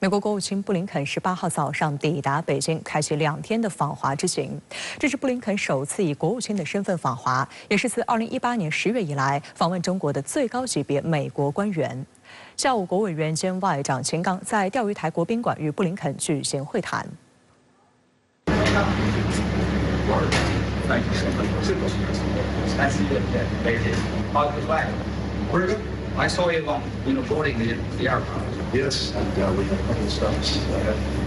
美国国务卿布林肯18号早上抵达北京，开启2天的访华之行。这是布林肯首次以国务卿的身份访华，也是自2018年10月以来访问中国的最高级别美国官员。下午，国务委员兼外长秦刚在钓鱼台国宾馆与布林肯举行会谈。I saw you boarding the aircraft. Yes, and we have other stuff.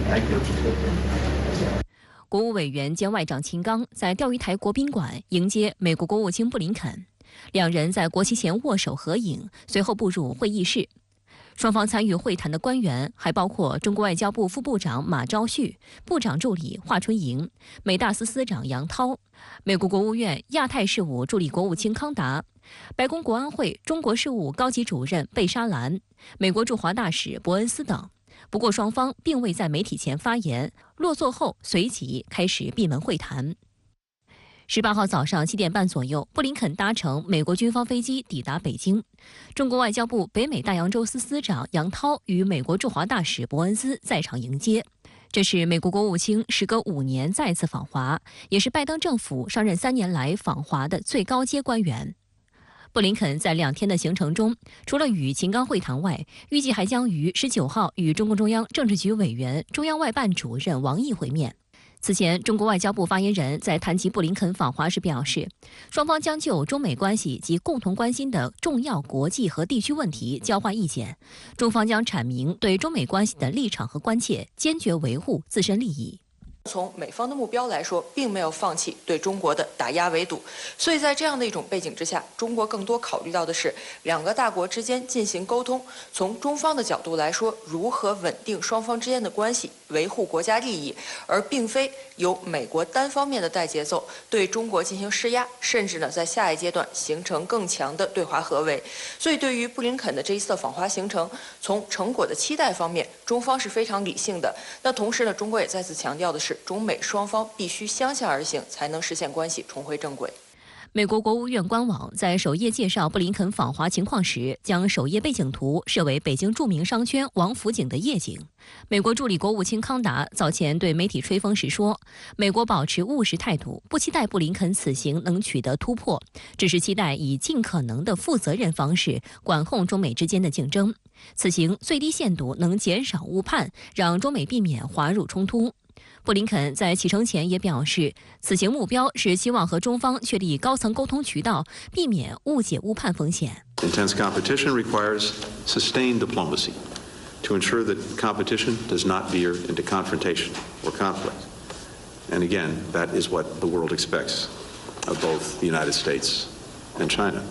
Thank you. 国务委员兼外长秦刚在钓鱼台国宾馆迎接美国国务卿布林肯，两人在国旗前握手合影，随后步入会议室。双方参与会谈的官员还包括中国外交部副部长马朝旭、部长助理华春莹、美大司司长杨涛、美国国务院亚太事务助理国务卿康达、白宫国安会中国事务高级主任贝沙兰、美国驻华大使伯恩斯等。不过双方并未在媒体前发言，落座后随即开始闭门会谈。18号早上7点半左右，布林肯搭乘美国军方飞机抵达北京。中国外交部北美大洋洲司司长杨涛与美国驻华大使伯恩斯在场迎接。这是美国国务卿时隔5年再次访华，也是拜登政府上任3年来访华的最高阶官员。布林肯在2天的行程中，除了与秦刚会谈外，预计还将于19号与中共中央政治局委员、中央外办主任王毅会面。此前，中国外交部发言人在谈及布林肯访华时表示，双方将就中美关系及共同关心的重要国际和地区问题交换意见，中方将阐明对中美关系的立场和关切，坚决维护自身利益。从美方的目标来说，并没有放弃对中国的打压围堵，所以在这样的一种背景之下，中国更多考虑到的是两个大国之间进行沟通，从中方的角度来说，如何稳定双方之间的关系，维护国家利益，而并非由美国单方面的带节奏对中国进行施压，甚至呢在下一阶段形成更强的对华合围。所以对于布林肯的这一次访华行程，从成果的期待方面，中方是非常理性的。那同时呢，中国也再次强调的是，中美双方必须相向而行，才能实现关系重回正轨。美国国务院官网在首页介绍布林肯访华情况时，将首页背景图设为北京著名商圈王府井的夜景。美国助理国务卿康达早前对媒体吹风时说，美国保持务实态度，不期待布林肯此行能取得突破，只是期待以尽可能的负责任方式管控中美之间的竞争。此行最低限度能减少误判，让中美避免滑入冲突。布林肯在启程前也表示，此行目标是希望和中方确立高层沟通渠道，避免误解误判风险。 Intense competition requires sustained diplomacy to ensure that competition does not veer into confrontation or conflict. And again, that is what the world expects of both the United States and China.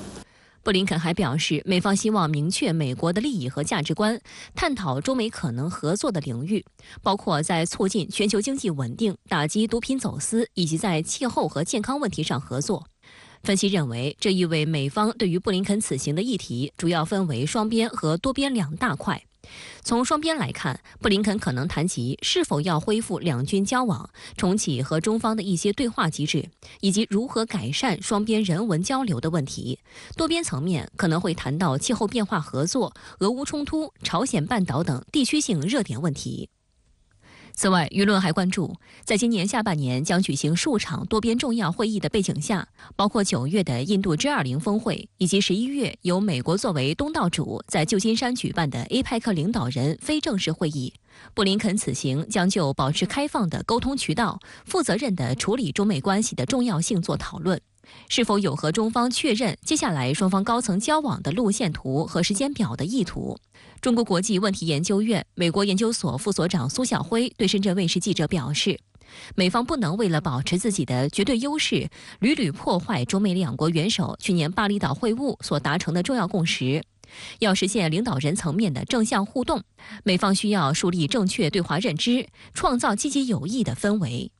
布林肯还表示，美方希望明确美国的利益和价值观，探讨中美可能合作的领域，包括在促进全球经济稳定、打击毒品走私以及在气候和健康问题上合作。分析认为，这意味美方对于布林肯此行的议题主要分为双边和多边2大块。从双边来看，布林肯可能谈及是否要恢复两军交往，重启和中方的一些对话机制，以及如何改善双边人文交流的问题。多边层面可能会谈到气候变化合作、俄乌冲突、朝鲜半岛等地区性热点问题。此外，舆论还关注，在今年下半年将举行数场多边重要会议的背景下，包括9月的印度 G20 峰会，以及11月由美国作为东道主在旧金山举办的 APEC 领导人非正式会议。布林肯此行将就保持开放的沟通渠道、负责任地处理中美关系的重要性做讨论。是否有和中方确认接下来双方高层交往的路线图和时间表的意图？中国国际问题研究院美国研究所副所长苏晓辉对深圳卫视记者表示，美方不能为了保持自己的绝对优势，屡屡破坏中美2国元首去年巴厘岛会晤所达成的重要共识。要实现领导人层面的正向互动，美方需要树立正确对华认知，创造积极有益的氛围。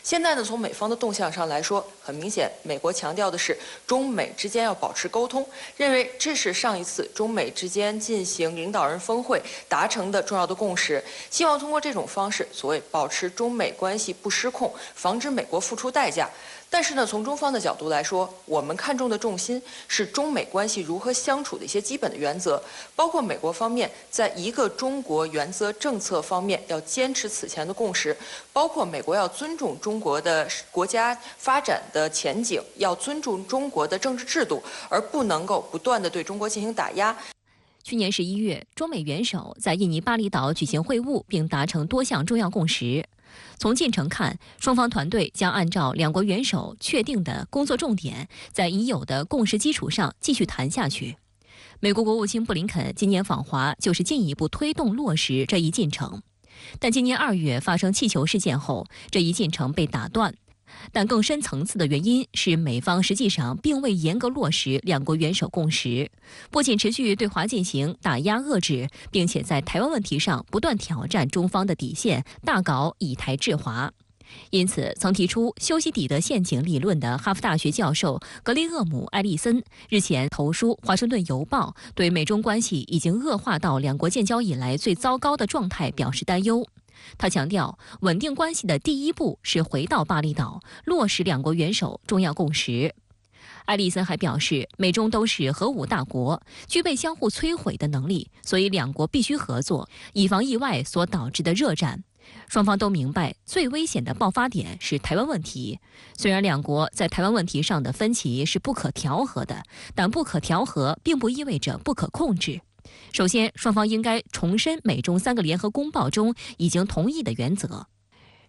现在呢，从美方的动向上来说，很明显，美国强调的是中美之间要保持沟通，认为这是上一次中美之间进行领导人峰会达成的重要的共识，希望通过这种方式，所谓保持中美关系不失控，防止美国付出代价。但是呢，从中方的角度来说，我们看重的重心是中美关系如何相处的一些基本的原则，包括美国方面在一个中国原则政策方面要坚持此前的共识，包括美国要尊重中国的国家发展的前景，要尊重中国的政治制度，而不能够不断地对中国进行打压。去年11月，中美元首在印尼巴厘岛举行会晤，并达成多项重要共识。从进程看，双方团队将按照两国元首确定的工作重点，在已有的共识基础上继续谈下去。美国国务卿布林肯今年访华，就是进一步推动落实这一进程。但今年2月发生气球事件后，这一进程被打断。但更深层次的原因是，美方实际上并未严格落实两国元首共识，不仅持续对华进行打压遏制，并且在台湾问题上不断挑战中方的底线，大搞以台制华。因此，曾提出修昔底德陷阱理论的哈佛大学教授格雷厄姆·艾利森日前投书《华盛顿邮报》，对美中关系已经恶化到两国建交以来最糟糕的状态表示担忧。他强调，稳定关系的第一步是回到巴厘岛，落实两国元首重要共识。艾利森还表示，美中都是核武大国，具备相互摧毁的能力，所以两国必须合作，以防意外所导致的热战。双方都明白，最危险的爆发点是台湾问题。虽然两国在台湾问题上的分歧是不可调和的，但不可调和并不意味着不可控制。首先，双方应该重申美中3个联合公报中已经同意的原则。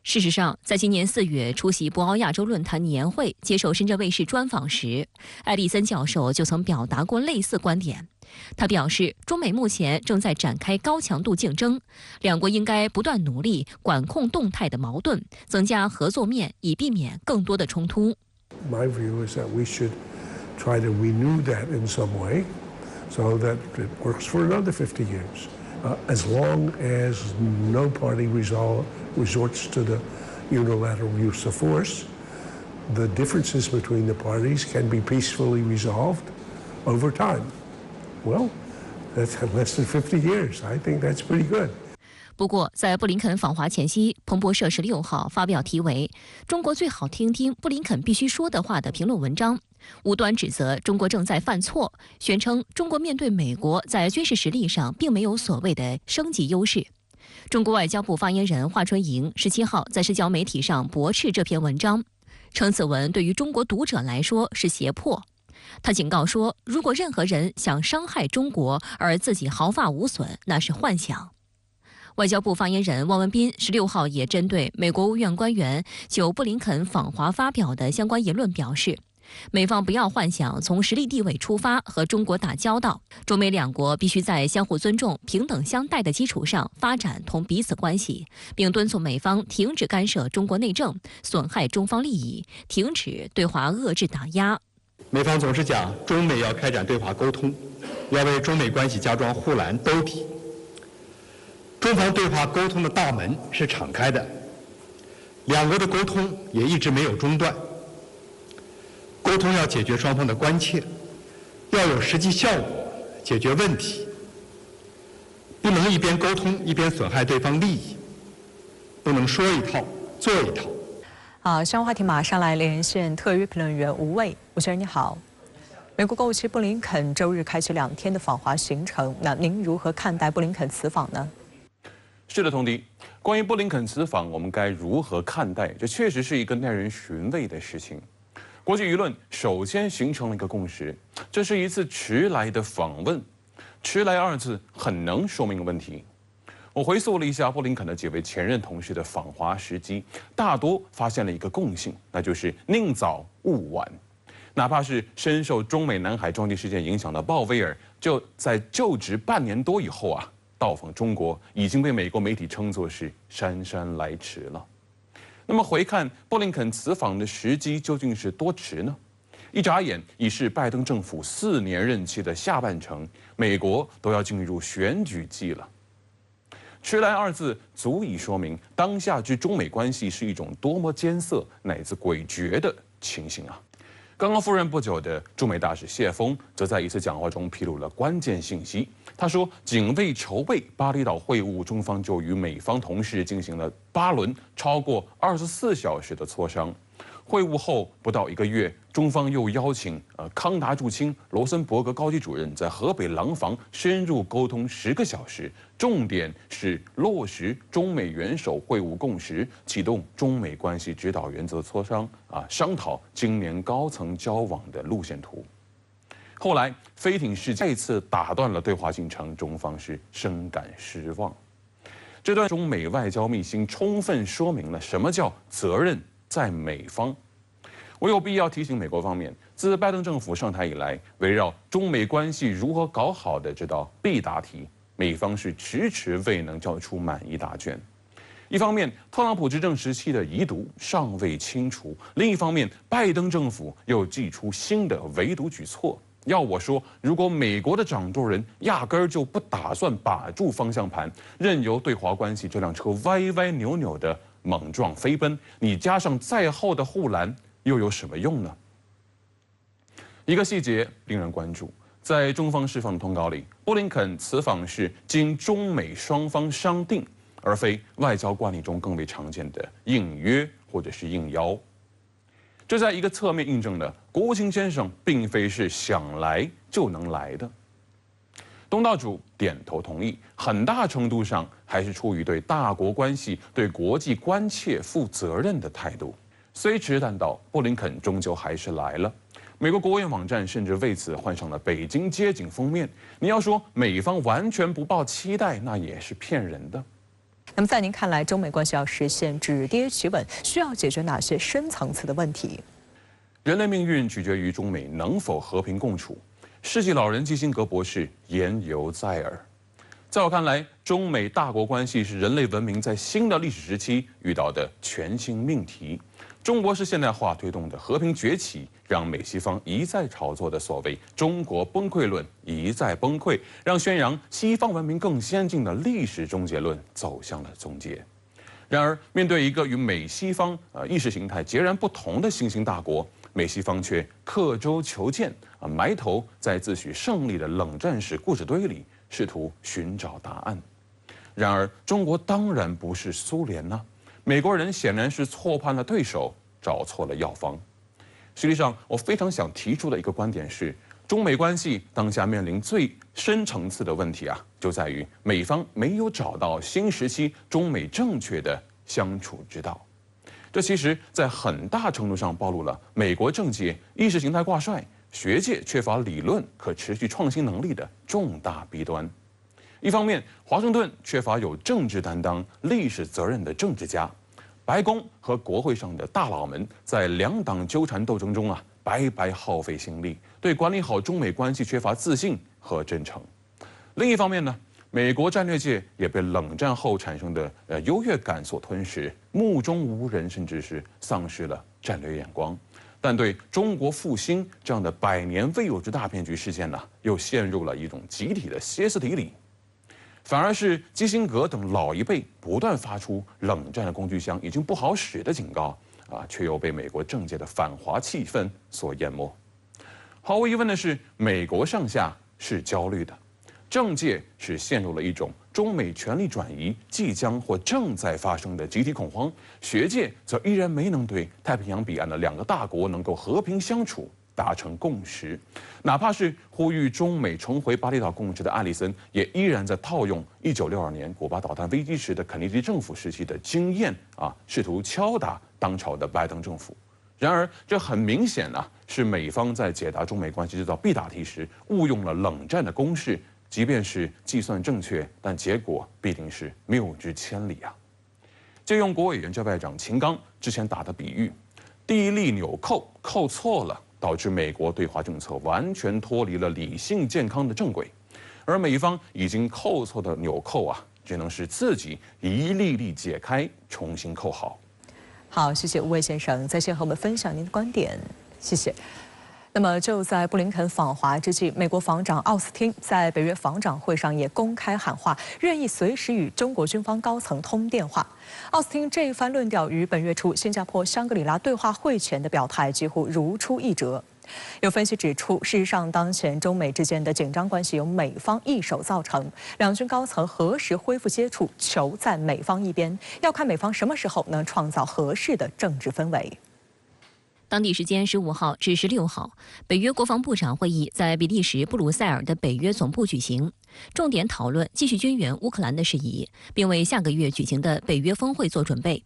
事实上，在今年4月出席博鳌亚洲论坛年会、接受深圳卫视专访时，艾利森教授就曾表达过类似观点。他表示，中美目前正在展开高强度竞争，两国应该不断努力管控动态的矛盾，增加合作面，以避免更多的冲突。 My view is that we should try to renew that in some way, so that it works for another 50 years, as long as no party resorts to the unilateral use of force. The differences between the parties can be peacefully resolved over time. Well, that's less than 50 years. I think that's pretty good. 不过，在布林肯访华前夕，彭博社16号发表题为《中国最好听听布林肯必须说的话》的评论文章，无端指责中国正在犯错，宣称中国面对美国在军事实力上并没有所谓的升级优势。中国外交部发言人华春莹17号在社交媒体上驳斥这篇文章，称此文对于中国读者来说是胁迫。他警告说，如果任何人想伤害中国而自己毫发无损，那是幻想。外交部发言人汪文斌16号也针对美国国务院官员就布林肯访华发表的相关言论表示，美方不要幻想从实力地位出发和中国打交道，中美两国必须在相互尊重、平等相待的基础上发展同彼此关系，并敦促美方停止干涉中国内政，损害中方利益，停止对华遏制打压。美方总是讲中美要开展对话沟通，要为中美关系加装护栏兜底。中方对话沟通的大门是敞开的，两国的沟通也一直没有中断。沟通要解决双方的关切，要有实际效果，解决问题，不能一边沟通一边损害对方利益，不能说一套做一套。好，相关话题马上来连线特约评论员吴卫。吴先生你好。美国国务卿布林肯周日开启2天的访华行程，那您如何看待布林肯此访呢？是的，童迪，关于布林肯此访，我们该如何看待？这确实是一个耐人寻味的事情。国际舆论首先形成了一个共识，这是一次迟来的访问。迟来2字很能说明问题。我回溯了一下布林肯的几位前任同事的访华时机，大多发现了一个共性，那就是宁早勿晚。哪怕是深受中美南海撞击事件影响的鲍威尔，就在就职半年多以后到访中国，已经被美国媒体称作是姗姗来迟了。那么回看布林肯此访的时机究竟是多迟呢？一眨眼已是拜登政府4年任期的下半程，美国都要进入选举季了。迟来2字足以说明当下之中美关系是一种多么艰涩乃至诡谲的情形啊！刚刚赴任不久的驻美大使谢峰，则在一次讲话中披露了关键信息。他说，仅为筹备巴厘岛会晤，中方就与美方同事进行了8轮超过24小时的磋商。会晤后不到1个月，中方又邀请康达驻青罗森伯格高级主任在河北廊坊深入沟通10个小时，重点是落实中美元首会晤共识，启动中美关系指导原则磋商商讨今年高层交往的路线图。后来飞艇事件再次打断了对话进程，中方是深感失望。这段中美外交秘辛充分说明了什么叫责任在美方。我有必要提醒美国方面，自拜登政府上台以来，围绕中美关系如何搞好的这道必答题，美方是迟迟未能交出满意答卷。一方面，特朗普执政时期的遗毒尚未清除；另一方面，拜登政府又祭出新的围堵举措。要我说，如果美国的掌舵人压根儿就不打算把住方向盘，任由对华关系这辆车歪歪扭扭的猛撞飞奔，你加上再厚的护栏，又有什么用呢？一个细节令人关注，在中方释放的通告里，布林肯此访是经中美双方商定，而非外交惯例中更为常见的应约或者是应邀。这在一个侧面印证了国务卿先生并非是想来就能来的。东道主点头同意，很大程度上还是出于对大国关系、对国际关切负责任的态度。虽迟但到，布林肯终究还是来了。美国国务院网站甚至为此换上了北京街景封面。你要说美方完全不抱期待，那也是骗人的。那么在您看来，中美关系要实现止跌企稳，需要解决哪些深层次的问题？人类命运取决于中美能否和平共处。世纪老人基辛格博士言犹在耳。在我看来，中美大国关系是人类文明在新的历史时期遇到的全新命题。中国式现代化推动的和平崛起，让美西方一再炒作的所谓“中国崩溃论”一再崩溃，让宣扬西方文明更先进的历史终结论走向了终结。然而，面对一个与美西方意识形态截然不同的新兴大国，美西方却刻舟求剑埋头在自诩胜利的冷战史故事堆里，试图寻找答案。然而，中国当然不是苏联呐。美国人显然是错判了对手，找错了药方。实际上，我非常想提出的一个观点是，中美关系当下面临最深层次的问题就在于美方没有找到新时期中美正确的相处之道。这其实在很大程度上暴露了美国政界意识形态挂帅、学界缺乏理论可持续创新能力的重大弊端。一方面，华盛顿缺乏有政治担当、历史责任的政治家。白宫和国会上的大佬们在两党纠缠斗争中白白耗费心力，对管理好中美关系缺乏自信和真诚。另一方面呢，美国战略界也被冷战后产生的优越感所吞噬，目中无人，甚至是丧失了战略眼光。但对中国复兴这样的100年未有之大骗局事件又陷入了一种集体的歇斯底里。反而是基辛格等老一辈不断发出冷战的工具箱已经不好使的警告却又被美国政界的反华气氛所淹没。毫无疑问的是，美国上下是焦虑的，政界是陷入了一种中美权力转移即将或正在发生的集体恐慌，学界则依然没能对太平洋彼岸的2个大国能够和平相处达成共识。哪怕是呼吁中美重回巴厘岛共识的艾利森，也依然在套用1962年古巴导弹危机时的肯尼迪政府时期的经验试图敲打当朝的拜登政府。然而，这很明显是美方在解答中美关系这道必答题时误用了冷战的公式，即便是计算正确，但结果必定是谬之千里借用国委原教外长秦刚之前打的比喻，第一粒纽扣扣错了，导致美国对华政策完全脱离了理性健康的正轨，而美方已经扣错的纽扣只能是自己一粒粒解开，重新扣好。好，谢谢吴伟先生在线和我们分享您的观点，谢谢。那么就在布林肯访华之际，美国防长奥斯汀在北约防长会上也公开喊话，愿意随时与中国军方高层通电话。奥斯汀这一番论调与本月初新加坡香格里拉对话会前的表态几乎如出一辙。有分析指出，事实上，当前中美之间的紧张关系由美方一手造成，两军高层何时恢复接触，球在美方一边，要看美方什么时候能创造合适的政治氛围。当地时间15号至16号，北约国防部长会议在比利时布鲁塞尔的北约总部举行，重点讨论继续军援乌克兰的事宜，并为下个月举行的北约峰会做准备。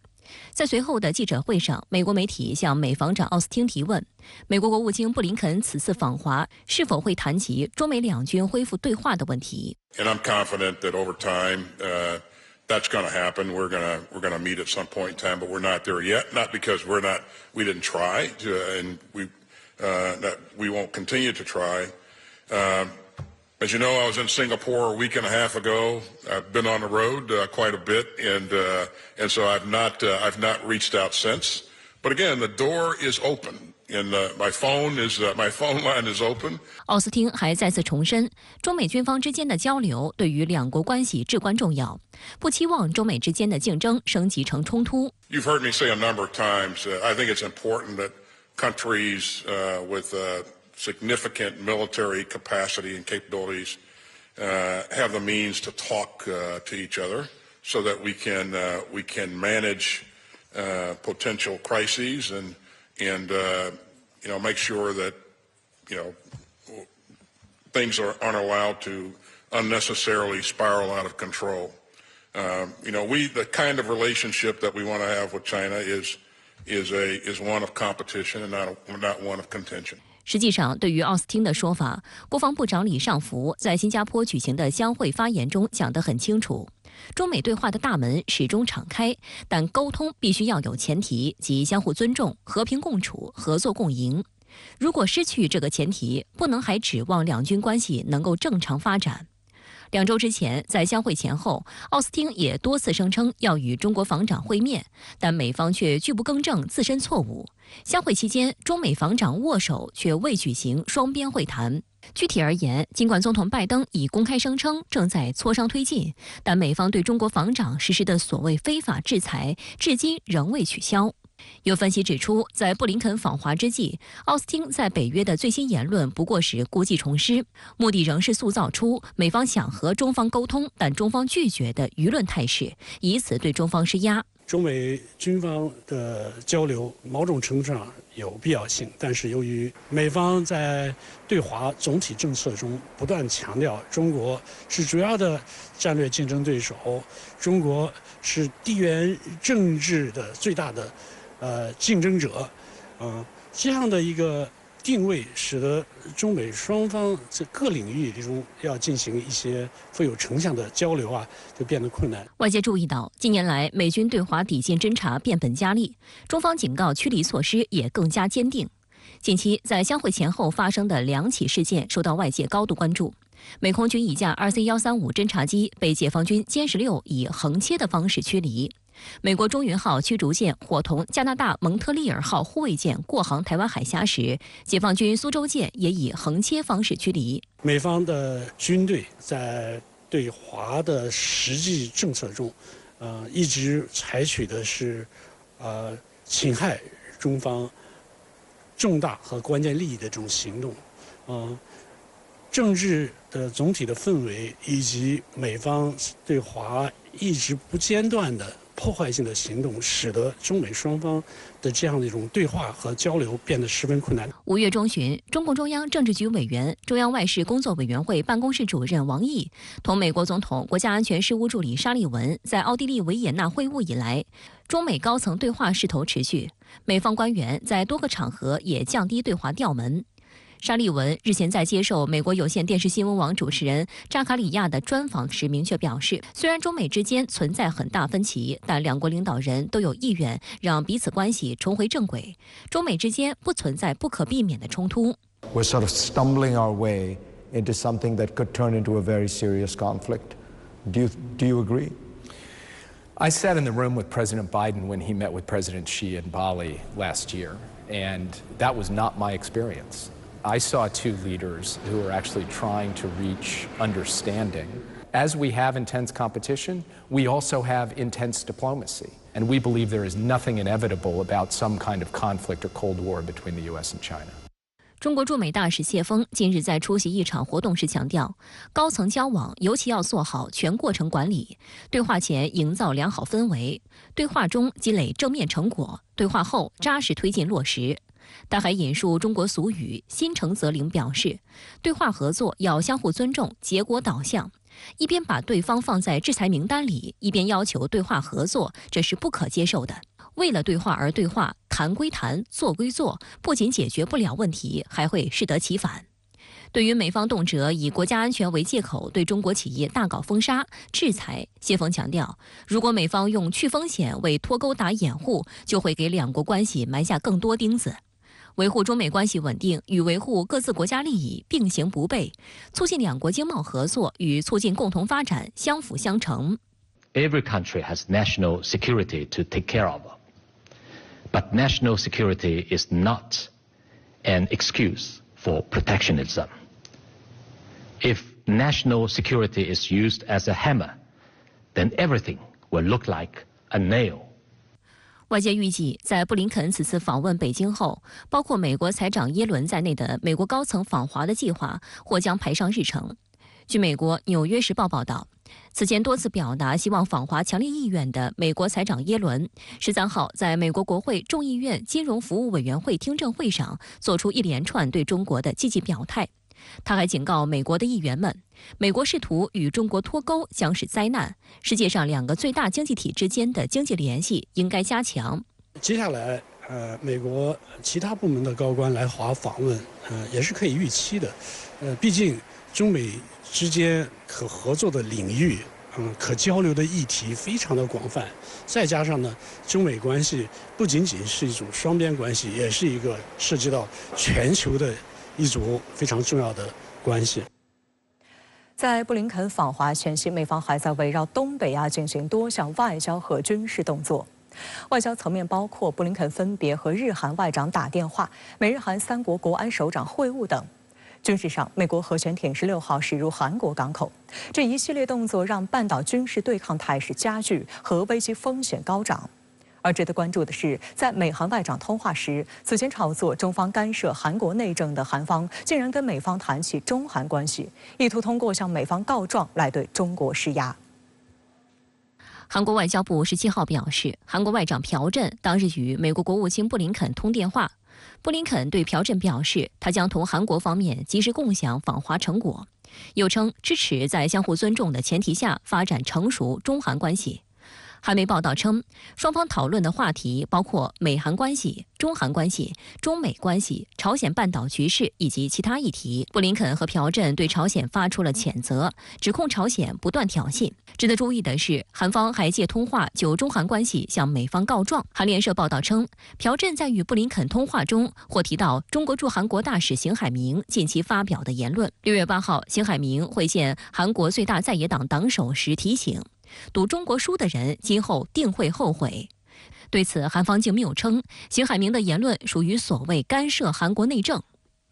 在随后的记者会上，美国媒体向美防长奥斯汀提问，美国国务卿布林肯此次访华是否会谈及中美两军恢复对话的问题。And I'm confident that over time, that's going to happen. We're going to meet at some point in time, but we're not there yet. Not because we didn't try, and that we won't continue to try. As you know, I was in Singapore a week and a half ago. I've been on the road quite a bit, and so I've not reached out since. But again, the door is open, and my phone line is open. 奥斯汀还再次重申，中美军方之间的交流对于两国关系至关重要，不期望中美之间的竞争升级成冲突。You've heard me say a number of times. I think it's important that countries with significant military capacity and capabilities have the means to talk to each other, so that we can manage potential crises and make sure that things aren't allowed to unnecessarily spiral out of control. The kind of relationship that we want to have with China is one of competition and not one of contention. 实际上，对于奥斯汀的说法，国防部长李尚福在新加坡举行的相会发言中讲得很清楚，中美对话的大门始终敞开，但沟通必须要有前提，即相互尊重、和平共处、合作共赢。如果失去这个前提，不能还指望两军关系能够正常发展。2周之前，在相会前后，奥斯汀也多次声称要与中国防长会面，但美方却拒不更正自身错误。相会期间，中美防长握手却未举行双边会谈。具体而言，尽管总统拜登已公开声称正在磋商推进，但美方对中国防长实施的所谓非法制裁，至今仍未取消。有分析指出，在布林肯访华之际，奥斯汀在北约的最新言论不过是故技重施，目的仍是塑造出美方想和中方沟通，但中方拒绝的舆论态势，以此对中方施压。中美军方的交流某种程度上有必要性，但是由于美方在对华总体政策中不断强调中国是主要的战略竞争对手，中国是地缘政治的最大的竞争者，这样的一个定位，使得中美双方在各领域中要进行一些富有成效的交流就变得困难。外界注意到，近年来美军对华抵近侦察变本加厉，中方警告驱离措施也更加坚定。近期在相会前后发生的2起事件受到外界高度关注。美空军一架RC-135侦察机被解放军歼16以横切的方式驱离。美国中云号驱逐舰伙同加拿大蒙特利尔号护卫舰过航台湾海峡时，解放军苏州舰也以横切方式驱离。美方的军队在对华的实际政策中，一直采取的是侵害中方重大和关键利益的这种行动，政治的总体的氛围以及美方对华一直不间断的破坏性的行动，使得中美双方的这样的一种对话和交流变得十分困难。5月中旬，中共中央政治局委员、中央外事工作委员会办公室主任王毅同美国总统国家安全事务助理沙利文在奥地利维也纳会晤以来，中美高层对话势头持续，美方官员在多个场合也降低对华调门。沙利文日前在接受美国有线电视新闻网主持人扎卡里亚的专访时明确表示，虽然中美之间存在很大分歧，但两国领导人都有意愿让彼此关系重回正轨，中美之间不存在不可避免的冲突。 We're sort of stumbling our way into something that could turn into a very serious conflict. Do you agree? I sat in the room with President Biden when he met with President Xi in Bali last year, and that was not my experience. I saw two leaders who are actually trying to reach understanding. As we have intense competition, we also have intense diplomacy. And we believe there is nothing inevitable about some kind of conflict or Cold War between the U.S. and China. 中国驻美大使谢锋近日在出席一场活动时强调，高层交往尤其要做好全过程管理，对话前营造良好氛围，对话中积累正面成果，对话后扎实推进落实。他还引述中国俗语“心诚则灵”，表示，对话合作要相互尊重，结果导向。一边把对方放在制裁名单里，一边要求对话合作，这是不可接受的。为了对话而对话，谈归谈，做归做，不仅解决不了问题，还会适得其反。对于美方动辄以国家安全为借口对中国企业大搞封杀、制裁，谢锋强调，如果美方用去风险为脱钩打掩护，就会给两国关系埋下更多钉子。维护中美关系稳定与维护各自国家利益并行不悖，促进两国经贸合作与促进共同发展相辅相成。 Every country has national security to take care of, but national security is not an excuse for protectionism. If national security is used as a hammer, then everything will look like a nail. 外界预计，在布林肯此次访问北京后，包括美国财长耶伦在内的美国高层访华的计划或将排上日程。据美国《纽约时报》报道，此前多次表达希望访华强烈意愿的美国财长耶伦，13号在美国国会众议院金融服务委员会听证会上做出一连串对中国的积极表态。他还警告美国的议员们，美国试图与中国脱钩将是灾难，世界上两个最大经济体之间的经济联系应该加强。接下来，美国其他部门的高官来华访问，也是可以预期的。毕竟中美之间可合作的领域，可交流的议题非常的广泛。再加上呢，中美关系不仅仅是一种双边关系，也是一个涉及到全球的一组非常重要的关系。在布林肯访华前夕，美方还在围绕东北亚进行多项外交和军事动作。外交层面包括布林肯分别和日韩外长打电话、美日韩3国国安首长会晤等。军事上，美国核潜艇16号驶入韩国港口，这一系列动作让半岛军事对抗态势加剧，核危机风险高涨。而值得关注的是，在美韩外长通话时，此前炒作中方干涉韩国内政的韩方，竟然跟美方谈起中韩关系，意图通过向美方告状来对中国施压。韩国外交部17号表示，韩国外长朴振当日与美国国务卿布林肯通电话。布林肯对朴振表示，他将同韩国方面及时共享访华成果，又称支持在相互尊重的前提下发展成熟中韩关系。韩媒报道称，双方讨论的话题包括美韩关系、中韩关系、中美关系、朝鲜半岛局势以及其他议题。布林肯和朴振对朝鲜发出了谴责，指控朝鲜不断挑衅。值得注意的是，韩方还借通话就中韩关系向美方告状。韩联社报道称，朴振在与布林肯通话中或提到中国驻韩国大使邢海明近期发表的言论。6月8号，邢海明会见韩国最大在野党党首时提醒，赌中国输的人今后定会后悔。对此，韩方竟谬称邢海明的言论属于所谓干涉韩国内政。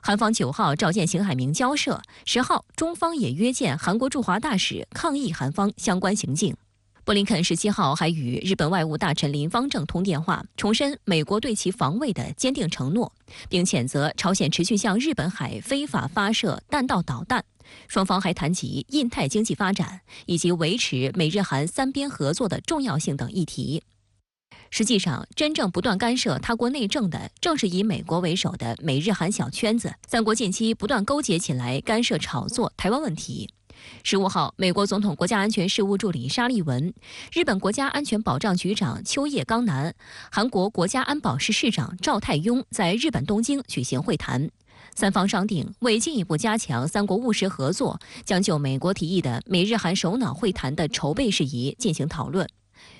韩方9号召见邢海明交涉，10号中方也约见韩国驻华大使，抗议韩方相关行径。布林肯17号还与日本外务大臣林芳正通电话，重申美国对其防卫的坚定承诺，并谴责朝鲜持续向日本海非法发射弹道导弹。双方还谈及印太经济发展以及维持美日韩3边合作的重要性等议题。实际上，真正不断干涉他国内政的，正是以美国为首的美日韩小圈子。3国近期不断勾结起来干涉炒作台湾问题。15号，美国总统国家安全事务助理沙利文、日本国家安全保障局长秋叶刚男、韩国国家安保室室长赵泰庸在日本东京举行会谈。3方商定，为进一步加强3国务实合作，将就美国提议的美日韩首脑会谈的筹备事宜进行讨论。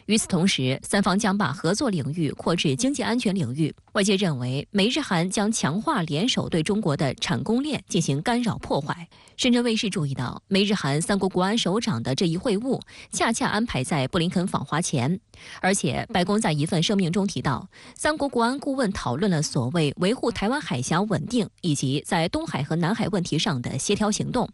与此同时，3方将把合作领域扩至经济安全领域。外界认为，美日韩将强化联手对中国的产供链进行干扰破坏。深圳卫视注意到，美日韩3国国安首长的这一会晤，恰恰安排在布林肯访华前。而且，白宫在一份声明中提到，3国国安顾问讨论了所谓维护台湾海峡稳定以及在东海和南海问题上的协调行动。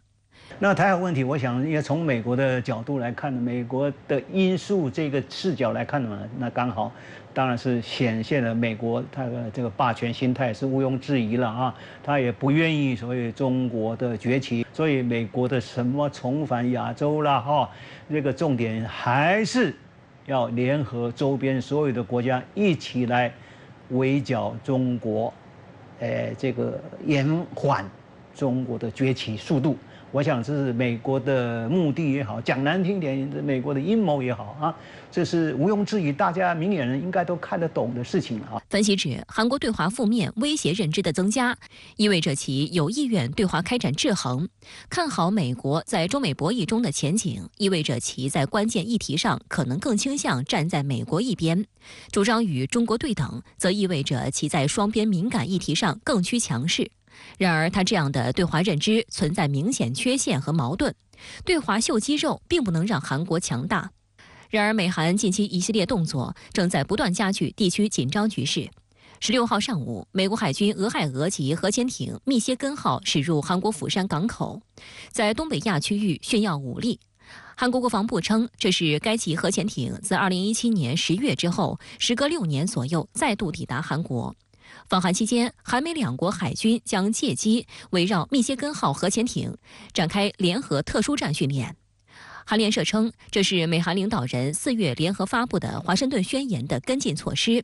那台海问题，我想也从美国的角度来看，美国的因素这个视角来看呢，那刚好当然是显现了美国它的这个霸权心态是毋庸置疑了啊，他也不愿意所谓中国的崛起，所以美国的什么重返亚洲啦哈，这个重点还是要联合周边所有的国家一起来围剿中国，这个延缓中国的崛起速度。我想这是美国的目的也好，讲难听点，美国的阴谋也好啊，这是毋庸置疑，大家明眼人应该都看得懂的事情啊。分析指，韩国对华负面威胁认知的增加，意味着其有意愿对华开展制衡。看好美国在中美博弈中的前景，意味着其在关键议题上可能更倾向站在美国一边。主张与中国对等，则意味着其在双边敏感议题上更趋强势。然而，他这样的对华认知存在明显缺陷和矛盾，对华秀肌肉并不能让韩国强大。然而，美韩近期一系列动作正在不断加剧地区紧张局势。16号上午，美国海军俄亥俄级核潜艇密歇根号驶入韩国釜山港口，在东北亚区域炫耀武力。韩国国防部称，这是该级核潜艇自2017年10月之后，时隔6年左右再度抵达韩国。访韩期间，韩美两国海军将借机围绕密歇根号核潜艇展开联合特殊战训练。韩联社称，这是美韩领导人4月联合发布的华盛顿宣言的跟进措施。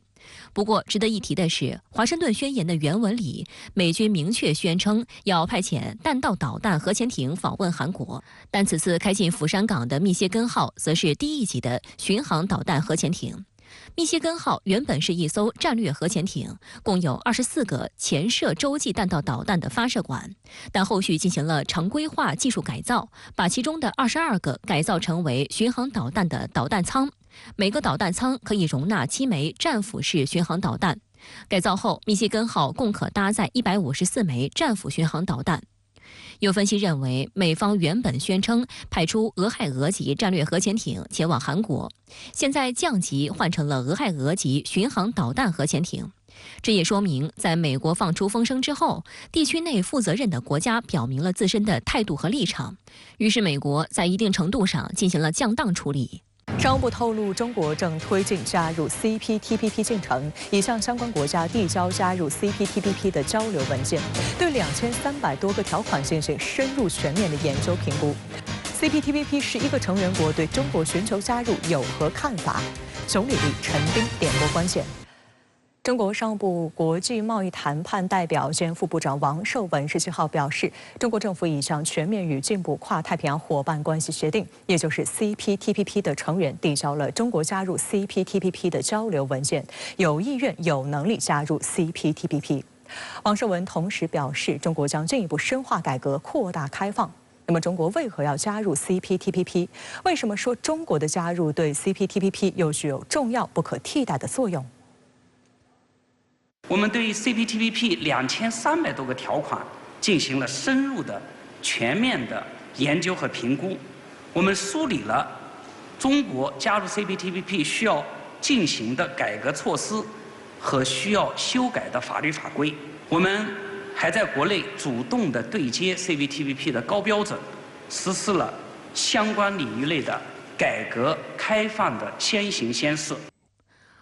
不过，值得一提的是，华盛顿宣言的原文里，美军明确宣称要派遣弹道导弹核潜艇访问韩国，但此次开进釜山港的密歇根号则是低一级的巡航导弹核潜艇。密歇根号原本是一艘战略核潜艇，共有24个潜射洲际弹道导弹的发射管，但后续进行了常规化技术改造，把其中的22个改造成为巡航导弹的导弹舱，每个导弹舱可以容纳7枚战斧式巡航导弹。改造后，密歇根号共可搭载154枚战斧巡航导弹。有分析认为，美方原本宣称派出俄亥俄级战略核潜艇前往韩国，现在降级换成了俄亥俄级巡航导弹核潜艇。这也说明，在美国放出风声之后，地区内负责任的国家表明了自身的态度和立场，于是美国在一定程度上进行了降档处理。商务部透露，中国正推进加入 CPTPP 进程，已向相关国家递交加入 CPTPP 的交流文件，对2300多个条款进行深入全面的研究评估。CPTPP 11个成员国对中国寻求加入有何看法？熊礼立、陈斌点播关键。中国商务部国际贸易谈判代表兼副部长王受文17号表示，中国政府已向全面与进步跨太平洋伙伴关系协定，也就是 CPTPP 的成员递交了中国加入 CPTPP 的交流文件，有意愿、有能力加入 CPTPP。王受文同时表示，中国将进一步深化改革、扩大开放。那么，中国为何要加入 CPTPP？ 为什么说中国的加入对 CPTPP 又具有重要不可替代的作用？我们对 CPTPP 2300多个条款进行了深入的、全面的研究和评估。我们梳理了中国加入 CPTPP 需要进行的改革措施和需要修改的法律法规。我们还在国内主动地对接 CPTPP 的高标准，实施了相关领域内的改革开放的先行先试。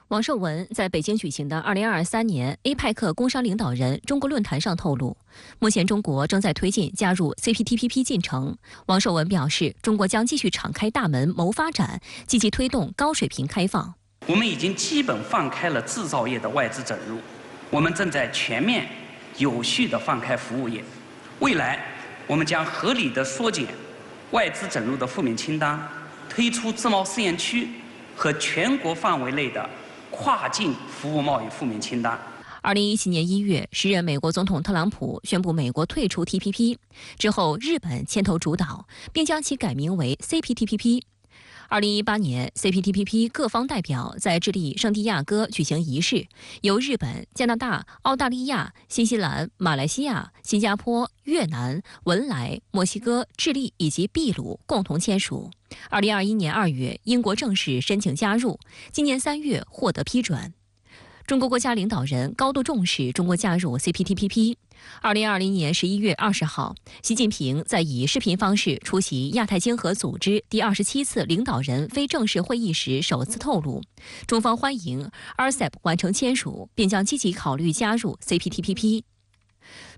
王受文在北京举行的2023年 APEC 工商领导人中国论坛上透露，目前中国正在推进加入 CPTPP 进程。王受文表示，中国将继续敞开大门谋发展，积极推动高水平开放。我们已经基本放开了制造业的外资准入，我们正在全面有序地放开服务业。未来，我们将合理地缩减外资准入的负面清单，推出自贸试验区和全国范围内的跨境服务贸易负面清单。2017年1月，时任美国总统特朗普宣布美国退出 TPP 之后，日本牵头主导，并将其改名为 CPTPP。2018年 ，CPTPP 各方代表在智利圣地亚哥举行仪式，由日本、加拿大、澳大利亚、新西兰、马来西亚、新加坡、越南、文莱、墨西哥、智利以及秘鲁共同签署。2021年2月，英国正式申请加入，今年3月获得批准。中国国家领导人高度重视中国加入 CPTPP。2020年11月20号，习近平在以视频方式出席亚太经合组织第27次领导人非正式会议时首次透露，中方欢迎 RCEP 完成签署，并将积极考虑加入 CPTPP。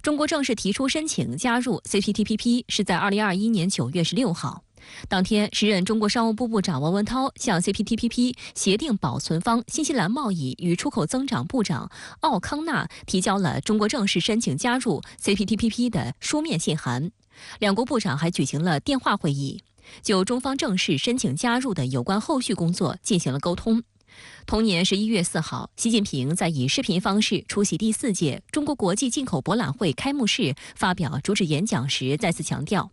中国正式提出申请加入 CPTPP 是在2021年9月16号。当天，时任中国商务部部长王文涛向 CPTPP 协定保存方新西兰贸易与出口增长部长奥康纳提交了中国正式申请加入 CPTPP 的书面信函。两国部长还举行了电话会议，就中方正式申请加入的有关后续工作进行了沟通。同年11月4号，习近平在以视频方式出席第4届中国国际进口博览会开幕式发表主旨演讲时，再次强调，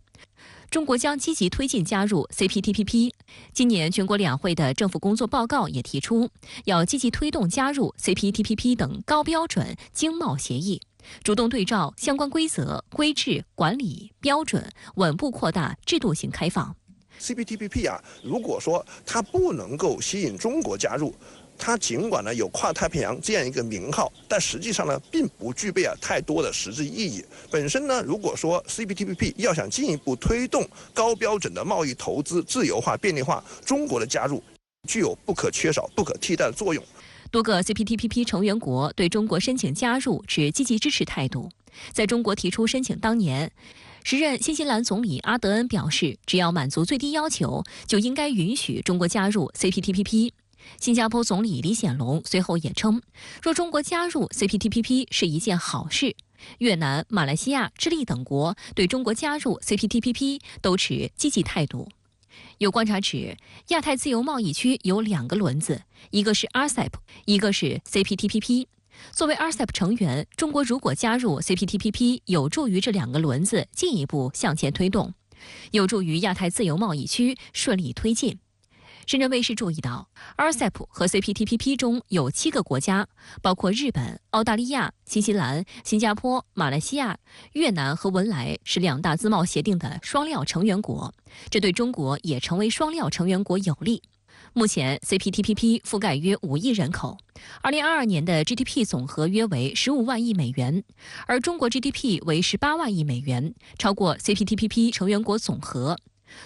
中国将积极推进加入 CPTPP。今年全国两会的政府工作报告也提出，要积极推动加入 CPTPP 等高标准经贸协议，主动对照相关规则、规制、管理标准，稳步扩大制度性开放。CPTPP 如果说它不能够吸引中国加入，它尽管有跨太平洋这样一个名号，但实际上并不具备太多的实质意义。本身如果说 CPTPP 要想进一步推动高标准的贸易投资自由化、便利化，中国的加入具有不可缺少、不可替代的作用。多个 CPTPP 成员国对中国申请加入持积极支持态度。在中国提出申请当年，时任新西兰总理阿德恩表示，只要满足最低要求，就应该允许中国加入 CPTPP。新加坡总理李显龙随后也称，若中国加入 CPTPP 是一件好事。越南、马来西亚、智利等国对中国加入 CPTPP 都持积极态度。有观察指，亚太自由贸易区有2个轮子，一个是 RCEP， 一个是 CPTPP。作为 RCEP 成员，中国如果加入 CPTPP， 有助于这2个轮子进一步向前推动，有助于亚太自由贸易区顺利推进。深圳卫视注意到 ，RCEP 和 CPTPP 中有7个国家，包括日本、澳大利亚、新西兰、新加坡、马来西亚、越南和文莱是2大自贸协定的双料成员国，这对中国也成为双料成员国有利。目前 CPTPP 覆盖约5亿人口，2022年的 GDP 总和约为15万亿美元，而中国 GDP 为18万亿美元，超过 CPTPP 成员国总和。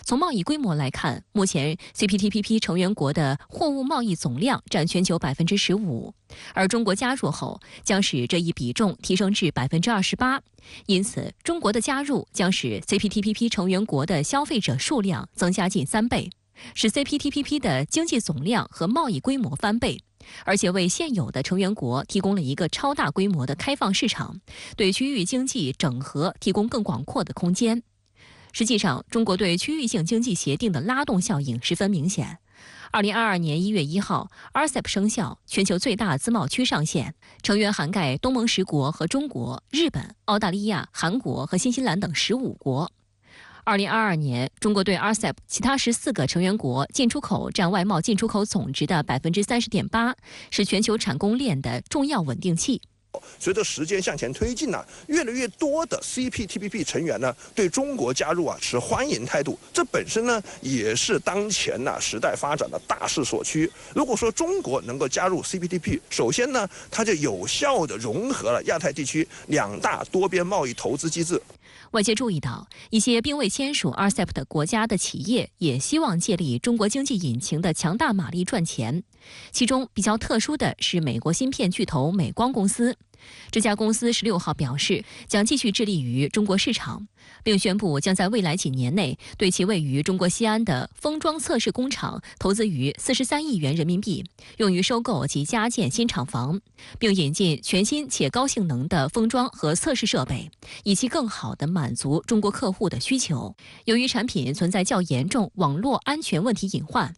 从贸易规模来看，目前 CPTPP 成员国的货物贸易总量占全球15%，而中国加入后将使这一比重提升至28%。因此，中国的加入将使 CPTPP 成员国的消费者数量增加近3倍，使 CPTPP 的经济总量和贸易规模翻倍，而且为现有的成员国提供了一个超大规模的开放市场，对区域经济整合提供更广阔的空间。实际上，中国对区域性经济协定的拉动效应十分明显。2022年1月1号 ，RCEP 生效，全球最大自贸区上线，成员涵盖东盟10国和中国、日本、澳大利亚、韩国和新西兰等15国。2022年，中国对 RCEP 其他14个成员国进出口占外贸进出口总值的30.8%，是全球产供链的重要稳定器。随着时间向前推进越来越多的 CPTPP 成员对中国加入持欢迎态度，这本身也是当前时代发展的大势所趋。如果说中国能够加入 CPTPP， 首先它就有效地融合了亚太地区2大多边贸易投资机制。外界注意到，一些并未签署 RCEP 的国家的企业也希望借力中国经济引擎的强大马力赚钱。其中比较特殊的是美国芯片巨头美光公司。这家公司16号表示，将继续致力于中国市场，并宣布将在未来几年内对其位于中国西安的封装测试工厂投资逾43亿元人民币，用于收购及加建新厂房，并引进全新且高性能的封装和测试设备，以期更好地满足中国客户的需求。由于产品存在较严重网络安全问题隐患，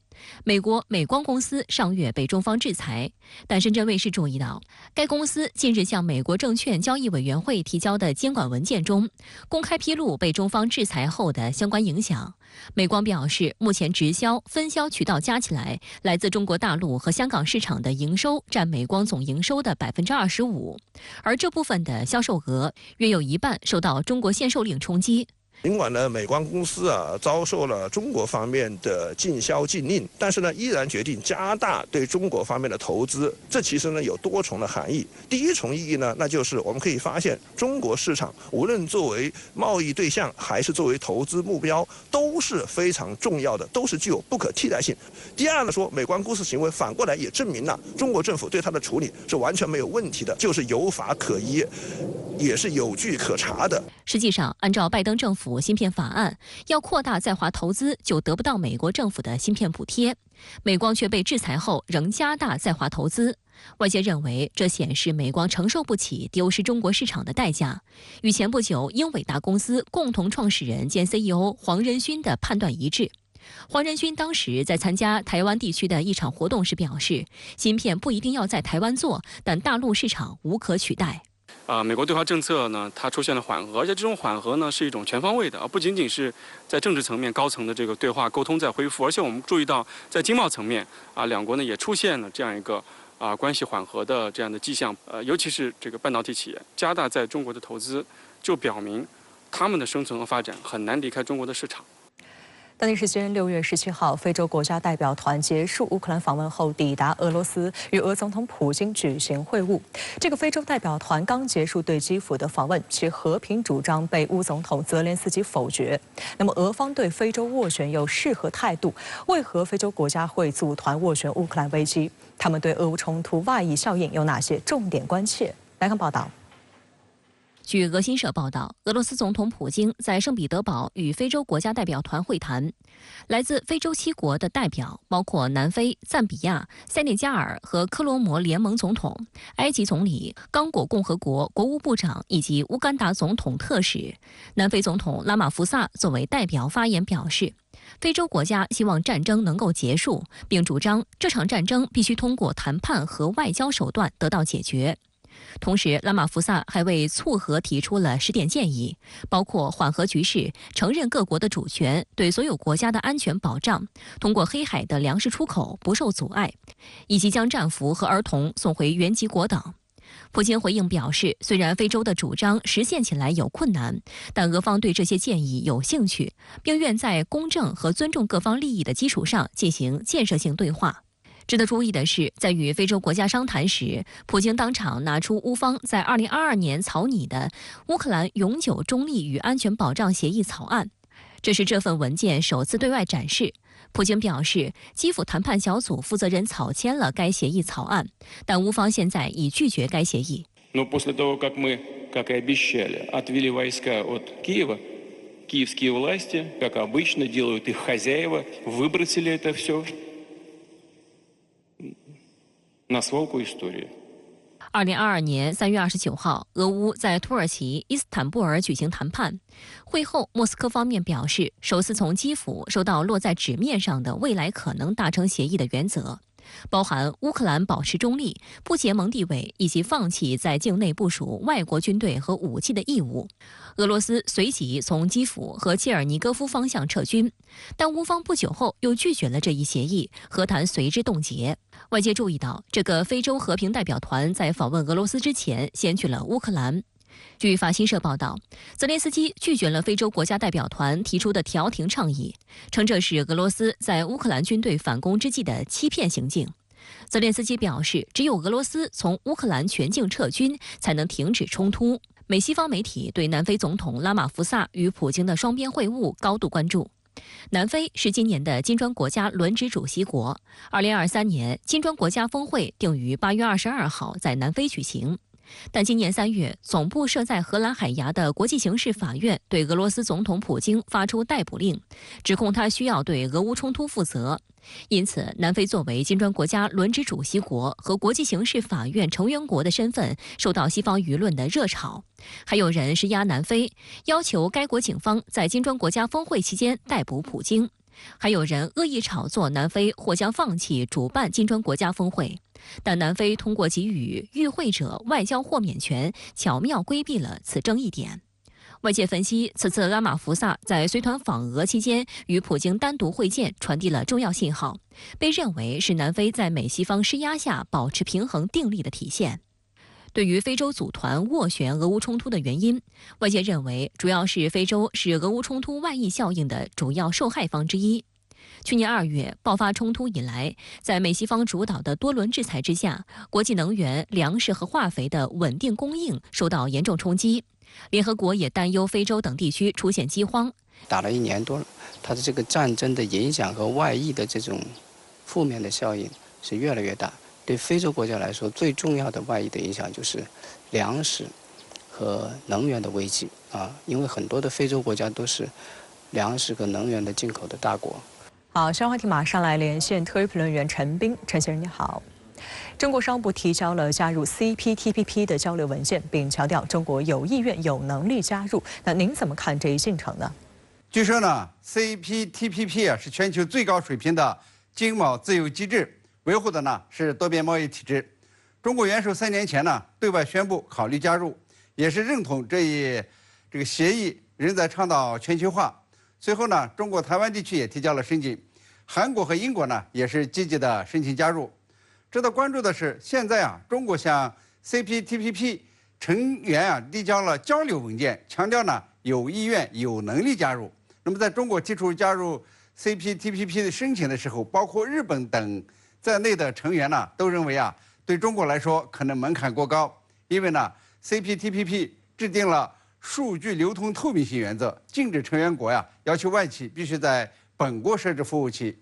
美国美光公司上月被中方制裁，但深圳卫视注意到，该公司近日向美国证券交易委员会提交的监管文件中，公开披露被中方制裁后的相关影响。美光表示，目前直销、分销渠道加起来，来自中国大陆和香港市场的营收占美光总营收的25%，而这部分的销售额约有一半受到中国限售令冲击。尽管呢，美光公司遭受了中国方面的禁销禁令，但是呢，依然决定加大对中国方面的投资。这其实呢有多重的含义。第一重意义呢，那就是我们可以发现，中国市场无论作为贸易对象还是作为投资目标，都是非常重要的，都是具有不可替代性。第二呢，说美光公司行为反过来也证明了中国政府对它的处理是完全没有问题的，就是有法可依，也是有据可查的。实际上，按照拜登政府芯片法案，要扩大在华投资就得不到美国政府的芯片补贴。美光却被制裁后仍加大在华投资，外界认为这显示美光承受不起丢失中国市场的代价，与前不久英伟达公司共同创始人兼 CEO 黄仁勋的判断一致。黄仁勋当时在参加台湾地区的一场活动时表示，芯片不一定要在台湾做，但大陆市场无可取代。美国对华政策呢，它出现了缓和，而且这种缓和呢是一种全方位的，而不仅仅是在政治层面高层的这个对话沟通在恢复，而且我们注意到在经贸层面两国呢也出现了这样一个关系缓和的这样的迹象，尤其是这个半导体企业加大在中国的投资，就表明他们的生存和发展很难离开中国的市场。当地时间6月17号，非洲国家代表团结束乌克兰访问后抵达俄罗斯，与俄总统普京举行会晤。这个非洲代表团刚结束对基辅的访问，其和平主张被乌总统泽连斯基否决。那么俄方对非洲斡旋有是何态度？为何非洲国家会组团斡旋乌克兰危机？他们对俄乌冲突外溢效应有哪些重点关切？来看报道。据俄新社报道，俄罗斯总统普京在圣彼得堡与非洲国家代表团会谈。来自非洲7国的代表包括南非、赞比亚、塞内加尔和科罗摩联盟总统、埃及总理、刚果共和国国务部长以及乌干达总统特使。南非总统拉马福萨作为代表发言表示，非洲国家希望战争能够结束，并主张这场战争必须通过谈判和外交手段得到解决。同时，拉马福萨还为促和提出了10点建议，包括缓和局势、承认各国的主权、对所有国家的安全保障、通过黑海的粮食出口不受阻碍，以及将战俘和儿童送回原籍国等。普京回应表示，虽然非洲的主张实现起来有困难，但俄方对这些建议有兴趣，并愿在公正和尊重各方利益的基础上进行建设性对话。值得注意的是，在与非洲国家商谈时，普京当场拿出乌方在2022年草拟的乌克兰永久中立与安全保障协议草案，这是这份文件首次对外展示。普京表示，基辅谈判小组负责人草签了该协议草案，但乌方现在已拒绝该协议。После того, как мы, как и обещали, отвели войска от Киева, киевские власти, как обычно, делают их хозяева, выбросили это все на свалку истории。 2022年3月29号，俄乌在土耳其伊斯坦布尔举行谈判。会后，莫斯科方面表示，首次从基辅收到落在纸面上的未来可能达成协议的原则，包含乌克兰保持中立、不结盟地位以及放弃在境内部署外国军队和武器的义务。俄罗斯随即从基辅和切尔尼戈夫方向撤军，但乌方不久后又拒绝了这一协议，和谈随之冻结。外界注意到，这个非洲和平代表团在访问俄罗斯之前，先去了乌克兰。据法新社报道，泽连斯基拒绝了非洲国家代表团提出的调停倡议，称这是俄罗斯在乌克兰军队反攻之际的欺骗行径。泽连斯基表示，只有俄罗斯从乌克兰全境撤军，才能停止冲突。美西方媒体对南非总统拉马福萨与普京的双边会晤高度关注。南非是今年的金砖国家轮值主席国，2023年金砖国家峰会定于8月22号在南非举行。但今年3月，总部设在荷兰海牙的国际刑事法院对俄罗斯总统普京发出逮捕令，指控他需要对俄乌冲突负责。因此，南非作为金砖国家轮值主席国和国际刑事法院成员国的身份，受到西方舆论的热炒。还有人施压南非，要求该国警方在金砖国家峰会期间逮捕普京。还有人恶意炒作南非或将放弃主办金砖国家峰会，但南非通过给予与会者外交豁免权，巧妙规避了此争议点。外界分析，此次拉马福萨在随团访俄期间与普京单独会见，传递了重要信号，被认为是南非在美西方施压下保持平衡定力的体现。对于非洲组团斡旋俄乌冲突的原因，外界认为主要是非洲是俄乌冲突外溢效应的主要受害方之一。去年2月爆发冲突以来，在美西方主导的多轮制裁之下，国际能源、粮食和化肥的稳定供应受到严重冲击。联合国也担忧非洲等地区出现饥荒。打了1年多了，它的这个战争的影响和外溢的这种负面的效应是越来越大。对非洲国家来说，最重要的外溢的影响就是粮食和能源的危机啊，因为很多的非洲国家都是粮食和能源的进口的大国。好，相关话题马上来连线特约评论员陈斌，陈先生你好。中国商务部提交了加入 CPTPP 的交流文件，并强调中国有意愿、有能力加入。那您怎么看这一进程呢？据说呢 ，CPTPP 是全球最高水平的经贸自由机制，维护的呢是多边贸易体制。中国元首3年前呢对外宣布考虑加入，也是认同这个协议仍在倡导全球化。随后呢，中国台湾地区也提交了申请，韩国和英国呢也是积极的申请加入。值得关注的是，现在啊，中国向 CPTPP 成员啊递交了交流文件，强调呢有意愿、有能力加入。那么，在中国提出加入 CPTPP 的申请的时候，包括日本等在内的成员呢，都认为啊，对中国来说可能门槛过高，因为呢 CPTPP 制定了数据流通透明性原则，禁止成员国呀要求外企必须在本国设置服务器。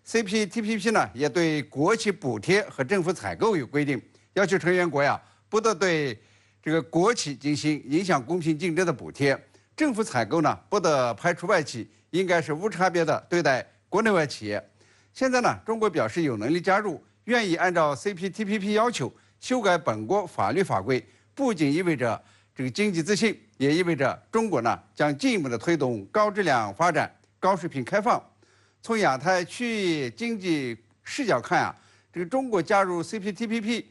CPTPP 呢也对国企补贴和政府采购有规定，要求成员国呀不得对这个国企进行影响公平竞争的补贴，政府采购呢不得排除外企，应该是无差别的对待国内外企业。现在呢，中国表示有能力加入，愿意按照 CPTPP 要求修改本国法律法规，不仅意味着这个经济自信，也意味着中国呢将进一步的推动高质量发展、高水平开放。从亚太区域经济视角看啊，这个中国加入 CPTPP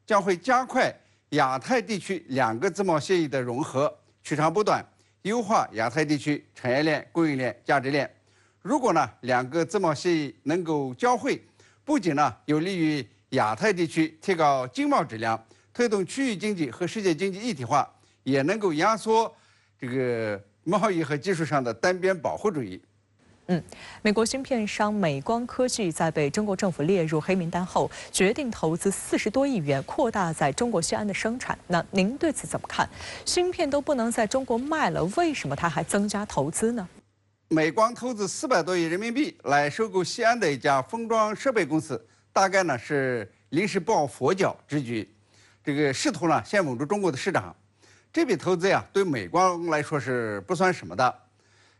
将会加快亚太地区2个自贸协议的融合，取长补短，优化亚太地区产业链、供应链、价值链。如果呢2个自贸协议能够交汇，不仅呢有利于亚太地区提高经贸质量，推动区域经济和世界经济一体化，也能够压缩这个贸易和技术上的单边保护主义。美国芯片商美光科技在被中国政府列入黑名单后，决定投资40多亿元扩大在中国西安的生产。那您对此怎么看？芯片都不能在中国卖了，为什么它还增加投资呢？美光投资400多亿人民币来收购西安的一家封装设备公司，大概呢是临时抱佛脚之举，这个试图呢先稳住中国的市场。这笔投资呀，对美光来说是不算什么的。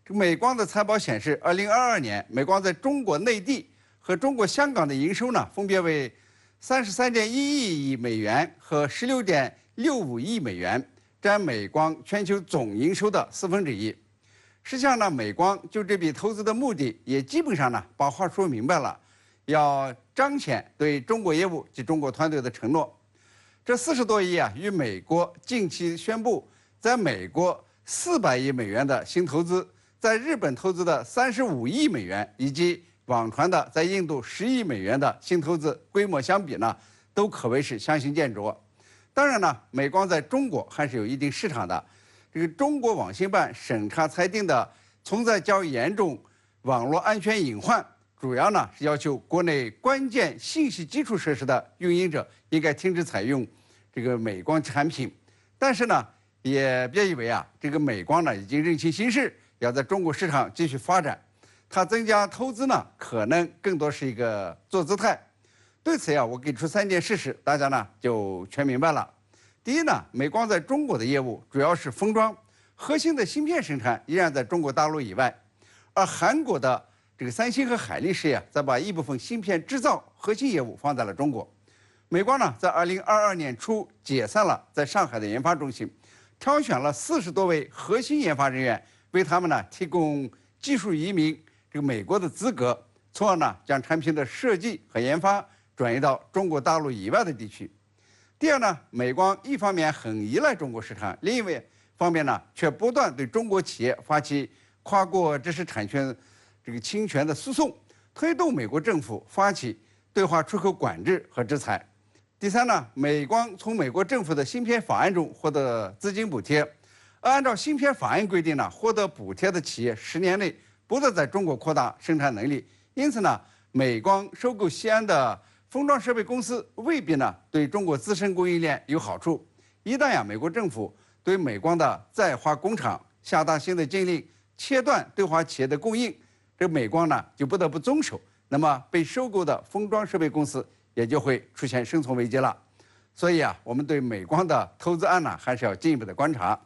这美光的财报显示，2022年美光在中国内地和中国香港的营收呢，分别为33.1亿美元和16.65亿美元，占美光全球总营收的1/4。实际上呢，美光就这笔投资的目的，也基本上呢把话说明白了，要彰显对中国业务及中国团队的承诺。这40多亿啊，与美国近期宣布在美国400亿美元的新投资，在日本投资的35亿美元，以及网传的在印度10亿美元的新投资规模相比呢，都可谓是相形见绌。当然呢，美光在中国还是有一定市场的。这个中国网信办审查裁定的存在较严重网络安全隐患，主要呢是要求国内关键信息基础设施的运营者应该停止采用这个美光产品。但是呢，也别以为啊，这个美光呢已经认清形势，要在中国市场继续发展。它增加投资呢，可能更多是一个做姿态。对此呀，我给出3件事实，大家呢就全明白了。第一呢，美光在中国的业务主要是封装，核心的芯片生产依然在中国大陆以外，而韩国的这个三星和海力士呀，则把一部分芯片制造核心业务放在了中国。美光呢，在2022年初解散了在上海的研发中心，挑选了40多位核心研发人员，为他们呢提供技术移民这个美国的资格，从而呢将产品的设计和研发转移到中国大陆以外的地区。第二呢，美光一方面很依赖中国市场，另一方面呢，却不断对中国企业发起跨国知识产权这个侵权的诉讼，推动美国政府发起对华出口管制和制裁。第三呢，美光从美国政府的芯片法案中获得资金补贴，按照芯片法案规定呢，获得补贴的企业10年内不得在中国扩大生产能力。因此呢，美光收购西安的封装设备公司未必呢对中国自身供应链有好处。一旦美国政府对美光的在华工厂下达新的禁令，切断对华企业的供应，这美光呢就不得不遵守，那么被收购的封装设备公司也就会出现生存危机了。所以我们对美光的投资案呢还是要进一步的观察。